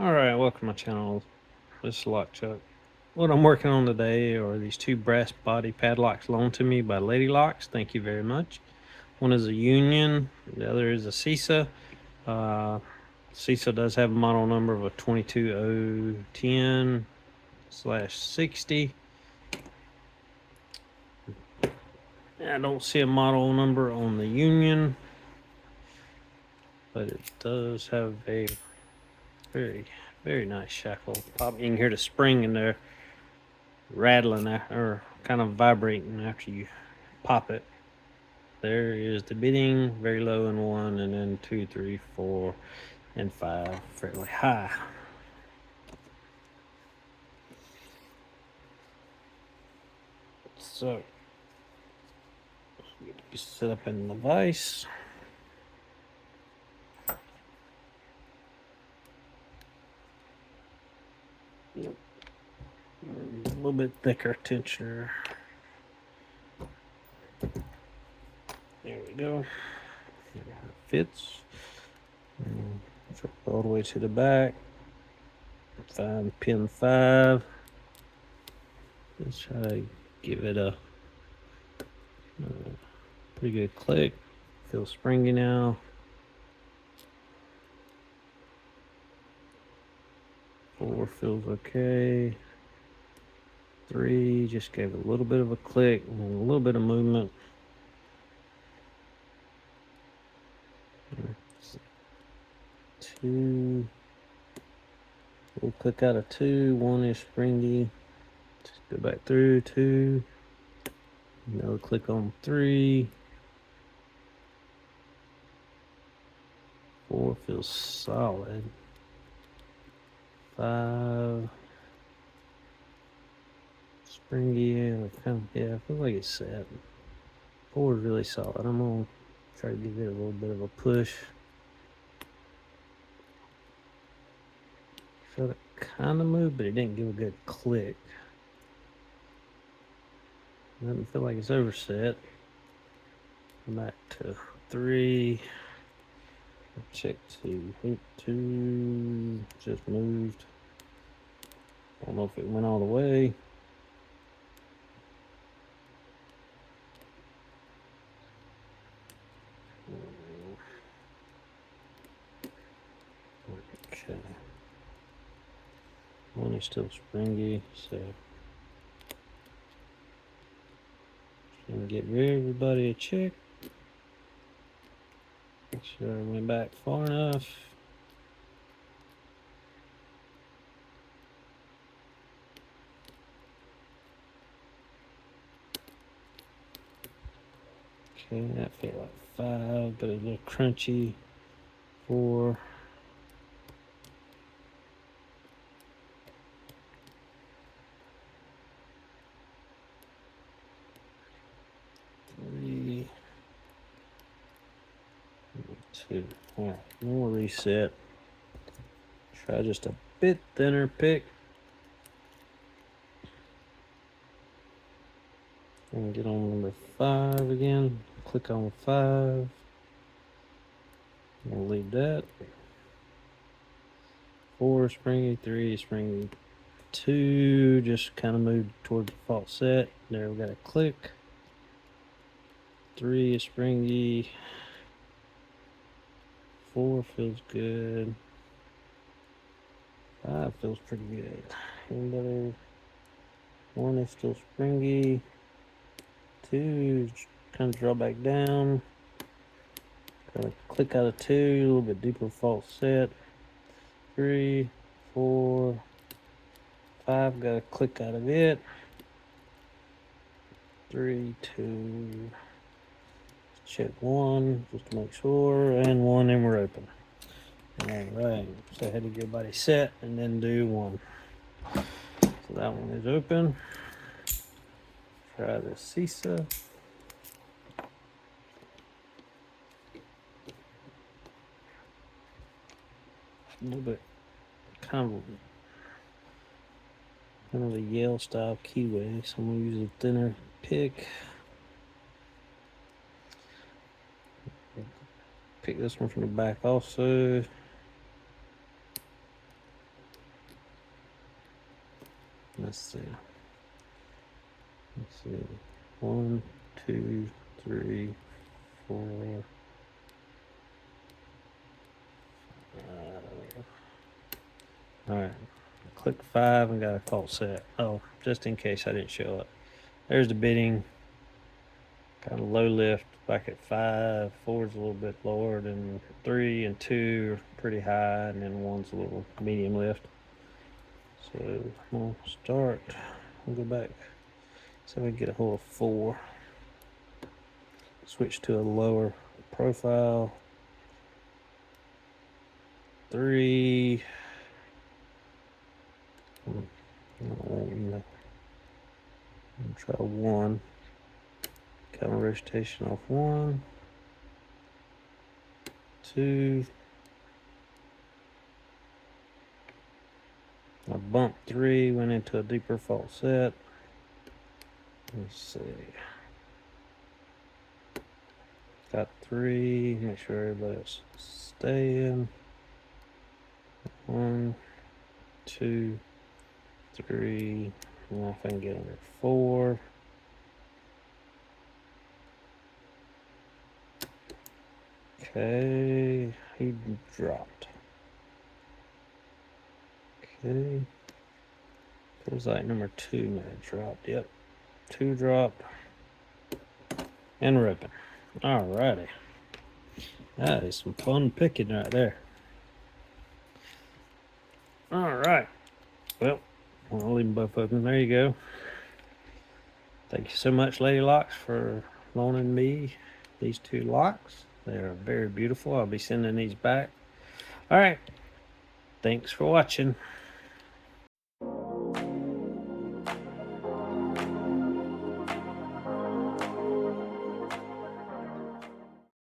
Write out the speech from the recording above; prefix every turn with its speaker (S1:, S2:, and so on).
S1: Alright, welcome to my channel. This is Lockchuck. What I'm working on today are these two brass body padlocks loaned to me by LadyLock's. Thank you very much. One is a Union, the other is a CISA. CISA does have a model number of a 22010/60. I don't see a model number on the Union, but it does have a very nice shackle. You can hear the spring in there rattling or kind of vibrating after you pop it. There is the bidding, very low in 1, and then 2, 3, 4, and 5 fairly high. So you set up in the vise. Yep. A little bit thicker tensioner. There we go. It fits. Drop all the way to the back. Find pin 5. Let's try to give it a pretty good click. Feels springy now. 4 feels okay. 3 just gave a little bit of a click and a little bit of movement. 2, we'll click out of 2. 1 is springy. Just go back through 2. Another click on 3. 4 feels solid. 5 springy. Yeah, I feel like it's set. 4 is really solid. I'm gonna try to give it a little bit of a push. Felt it kind of move, but it didn't give a good click. Doesn't feel like it's overset. Back to 3. Check 2. 2 just moved. I don't know if it went all the way. Okay. 1 is still springy, so just gonna give everybody a check. Make sure I went back far enough. Okay, that felt like 5, but a little crunchy. 4. 3. 2. All right, more reset. Try just a bit thinner pick. And get on number 5 again. Click on 5. We'll leave that. 4 springy, 3 springy, 2 just kind of moved toward the default set. There we got a click. 3 is springy. 4 feels good. 5 feels pretty good. Anybody? 1 is still springy. 2 kind of draw back down. Gotta click out of 2, a little bit deeper false set. 3, 4, 5, gotta click out of it. 3, 2, check 1 just to make sure, and 1, and we're open. Alright, so I had to get everybody set and then do 1. So that one is open. Try the CISA. A little bit kind of a Yale style keyway, so I'm gonna use a thinner pick. Pick this one from the back also. Let's see. 1, 2, 3, 4. All right. Click 5 and got a fault set. Oh, just in case I didn't show it. There's the bidding. Kind of low lift back at 5. 4's a little bit lower than 3 and 2 are pretty high, and then 1's a little medium lift. So we'll start. We'll go back so we get a hold of 4. Switch to a lower profile. 3. Try 1. Counter rotation off 1. 2. I bumped 3, went into a deeper fault set. Let's see. Got 3. Make sure everybody's staying. 1, 2, 3. Now if I can get under 4. Okay, he dropped. Okay. Feels like number 2 may have dropped. Yep. 2 dropped. And ripping. Alrighty. That is some fun picking right there. Alright. Well, I'll leave them both open. There you go. Thank you so much, LadyLock's, for loaning me these 2 locks. They are very beautiful. I'll be sending these back. Alright. Thanks for watching.